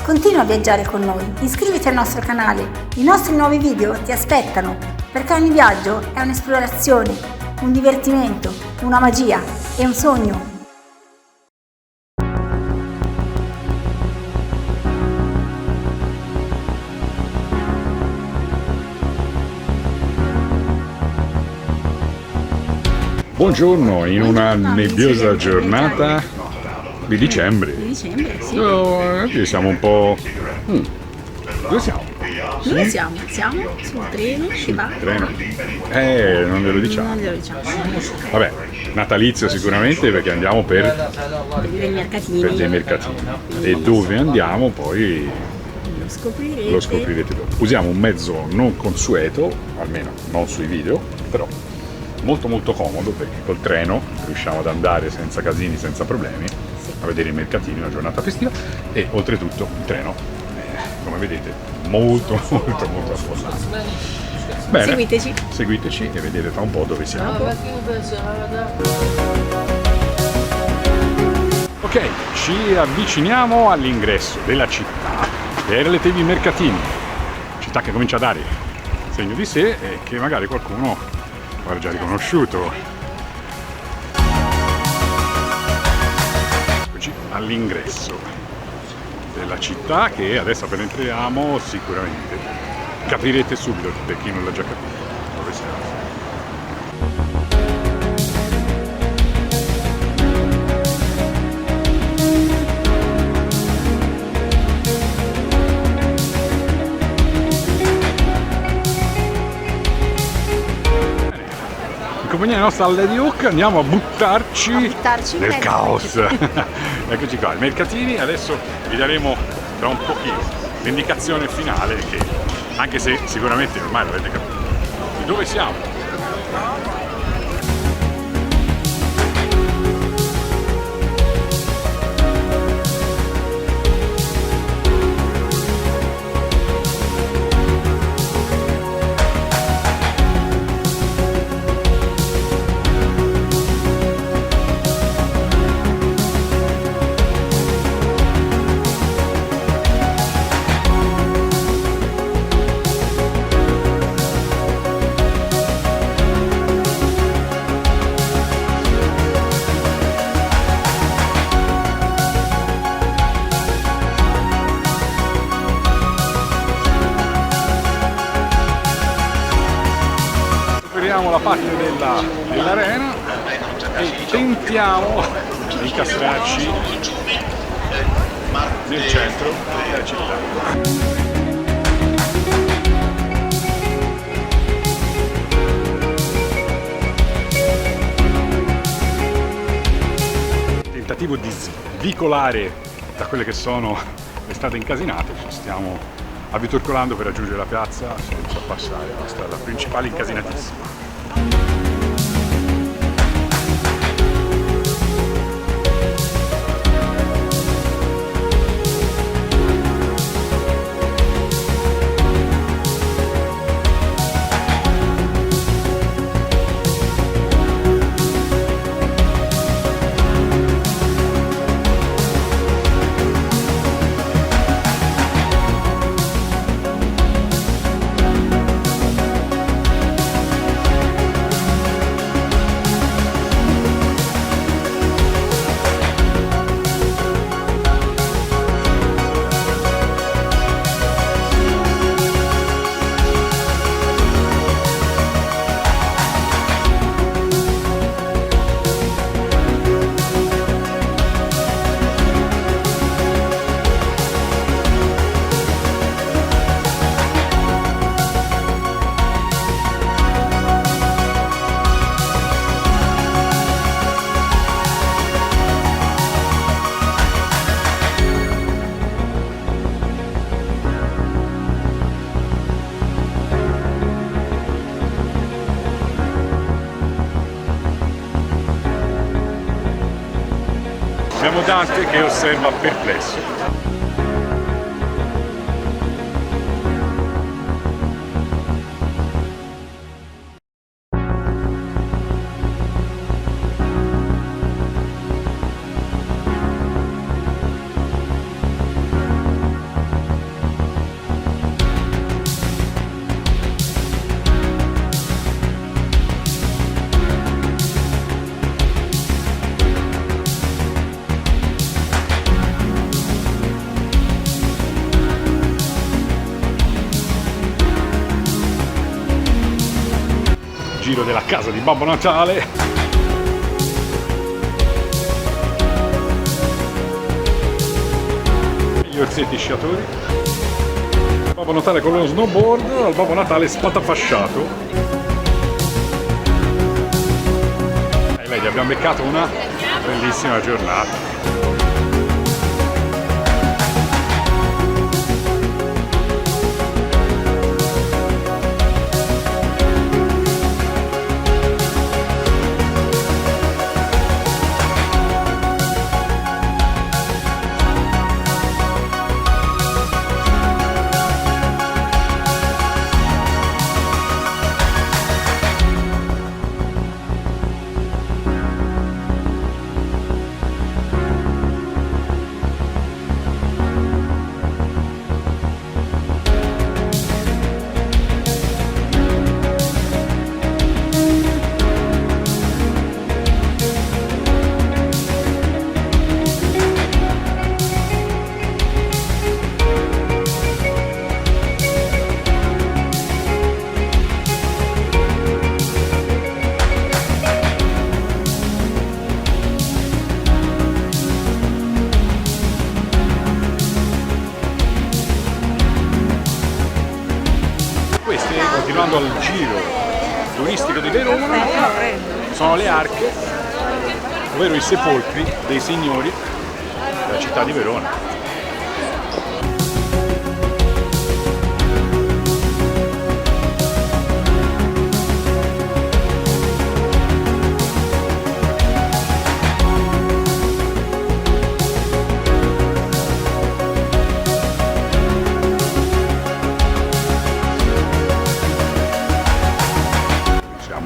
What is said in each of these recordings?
Continua a viaggiare con noi, iscriviti al nostro canale, i nostri nuovi video ti aspettano, perché ogni viaggio è un'esplorazione, un divertimento, una magia e un sogno. Buongiorno, in una nebbiosa giornata di dicembre. Sì. Oggi siamo un po'... Dove siamo? Dove siamo? Siamo sul treno che va. Treno. Non ve lo diciamo. Non glielo diciamo. Vabbè, natalizio sicuramente perché andiamo per Dei mercatini. dei mercatini. E dove andiamo poi lo scoprirete dopo. Usiamo un mezzo non consueto, almeno non sui video, però molto molto comodo perché col treno riusciamo ad andare senza casini, senza problemi, a vedere i mercatini, una giornata festiva, e oltretutto il treno, come vedete, molto affollato. Bene, seguiteci e vedete tra un po' dove siamo. Ok, ci avviciniamo all'ingresso della città per le TV Mercatini, città che comincia a dare segno di sé e che magari qualcuno avrà già riconosciuto. Eccoci all'ingresso della città, che adesso appena entriamo sicuramente capirete subito, per chi non l'ha già capito, dove siamo. In compagnia nostra Lady Hook andiamo a buttarci nel caos. Eccoci qua, i mercatini. Adesso vi daremo tra un pochino l'indicazione finale, che anche se sicuramente ormai l'avete capito, di dove siamo. La parte dell'arena e tentiamo di incastrarci nel centro della città. Tentativo di svicolare da quelle che sono le strade incasinate, ci stiamo avvitorcolando per raggiungere la piazza senza passare la strada principale incasinatissima. Abbiamo Dante che osserva perplesso. giro della casa di Babbo Natale. Gli orsetti sciatori. Babbo Natale con lo snowboard, al Babbo Natale spatafasciato. E vedi, abbiamo beccato una bellissima giornata. Continuando al giro turistico di Verona, sono le arche, ovvero i sepolcri dei signori della città di Verona.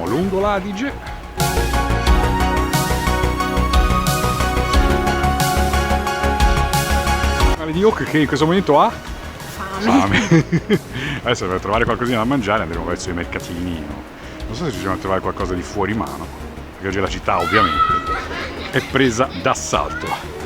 Lungo l'Adige. Canale di Oak che in questo momento ha fame. Adesso per trovare qualcosina da mangiare andremo verso i mercatini. Non so se riusciamo a trovare qualcosa di fuori mano, perché oggi la città ovviamente è presa d'assalto.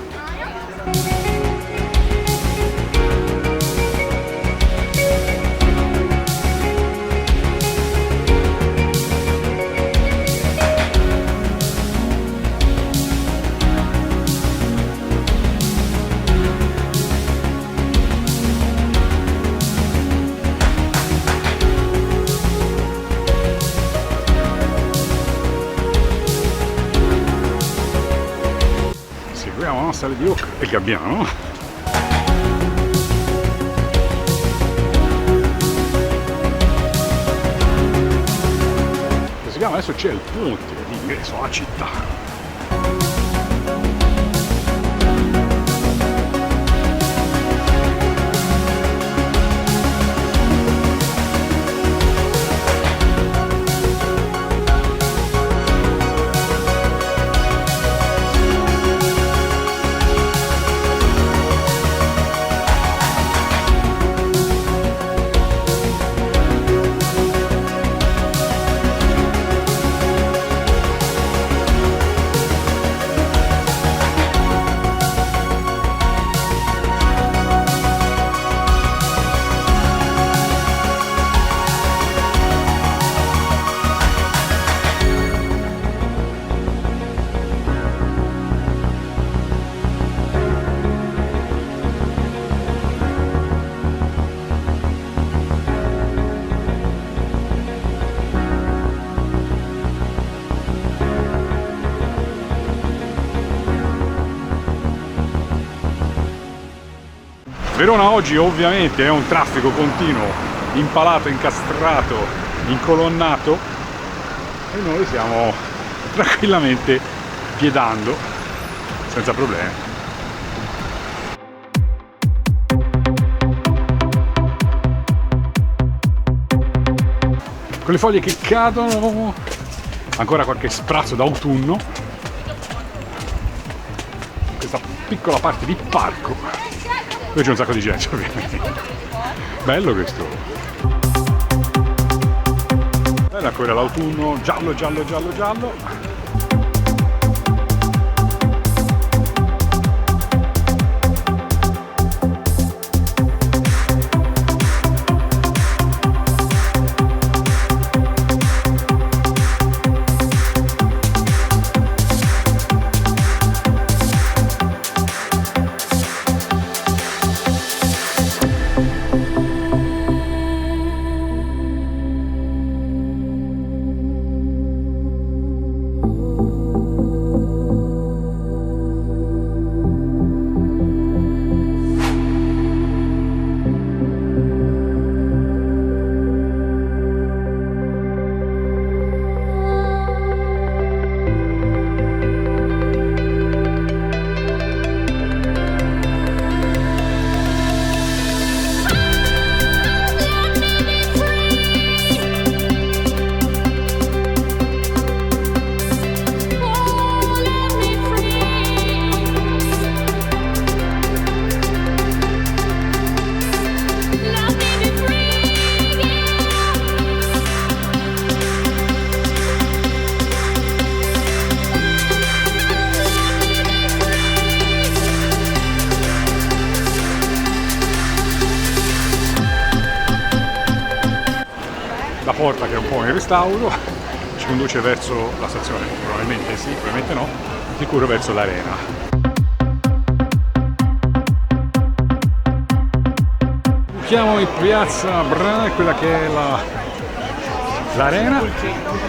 Seguiamo la nostra di Oak e Gabbiano. Si chiama, adesso c'è il ponte di ingresso alla città. Verona oggi ovviamente è un traffico continuo, impalato, incastrato, incolonnato e noi stiamo tranquillamente piedando senza problemi. Con le foglie che cadono, ancora qualche sprazzo d'autunno in questa piccola parte di parco. Qui c'è un sacco di gente ovviamente. Bello questo. Bello ancora l'autunno, giallo, giallo, giallo, giallo. la porta che è un po' in restauro ci conduce verso la stazione, probabilmente sì, probabilmente no, sicuro verso l'arena. Siamo in piazza Bra, quella che è l'arena,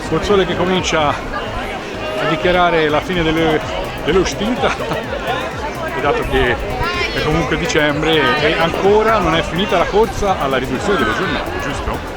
col sole che comincia a dichiarare la fine delle ostilità, e dato che è comunque dicembre e ancora non è finita la corsa alla riduzione delle giornate, giusto?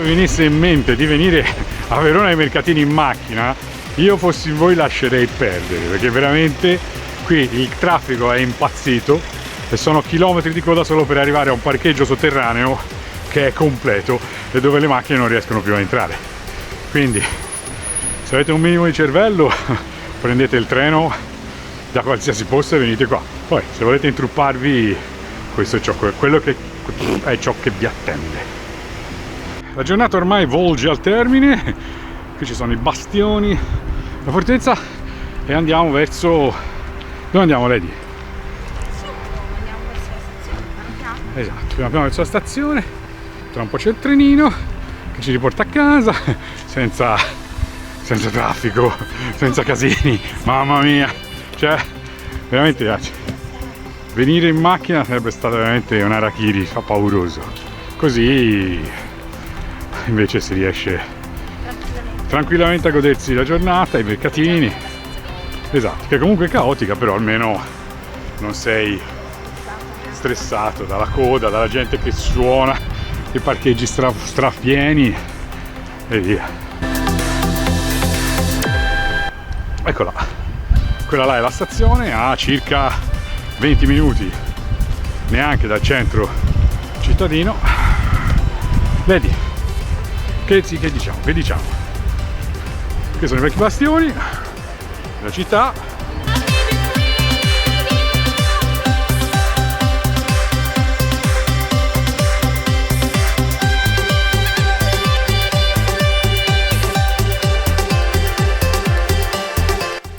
Venisse in mente di venire a Verona ai mercatini in macchina, io fossi voi lascerei perdere, perché veramente qui il traffico è impazzito e sono chilometri di coda solo per arrivare a un parcheggio sotterraneo che è completo e dove le macchine non riescono più a entrare. Quindi se avete un minimo di cervello prendete il treno da qualsiasi posto e venite qua. Poi se volete intrupparvi, questo è quello che è ciò che vi attende. La giornata ormai volge al termine, qui ci sono i bastioni, la fortezza, e andiamo verso... dove andiamo, Lady? Andiamo verso la stazione. Esatto, andiamo verso la stazione, tra un po' c'è il trenino che ci riporta a casa, senza traffico, senza casini, mamma mia, cioè veramente piace. Venire in macchina sarebbe stato veramente un harakiri, fa pauroso, così invece si riesce tranquillamente a godersi la giornata, i mercatini, esatto, che comunque è caotica, però almeno non sei stressato dalla coda, dalla gente che suona, i parcheggi strapieni e via. Eccola, quella là è la stazione, a circa 20 minuti neanche dal centro cittadino. Vedi, che diciamo? Qui sono i vecchi bastioni, la città.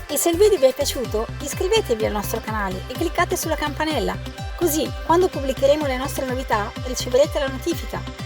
E se il video vi è piaciuto, iscrivetevi al nostro canale e cliccate sulla campanella, così quando pubblicheremo le nostre novità riceverete la notifica.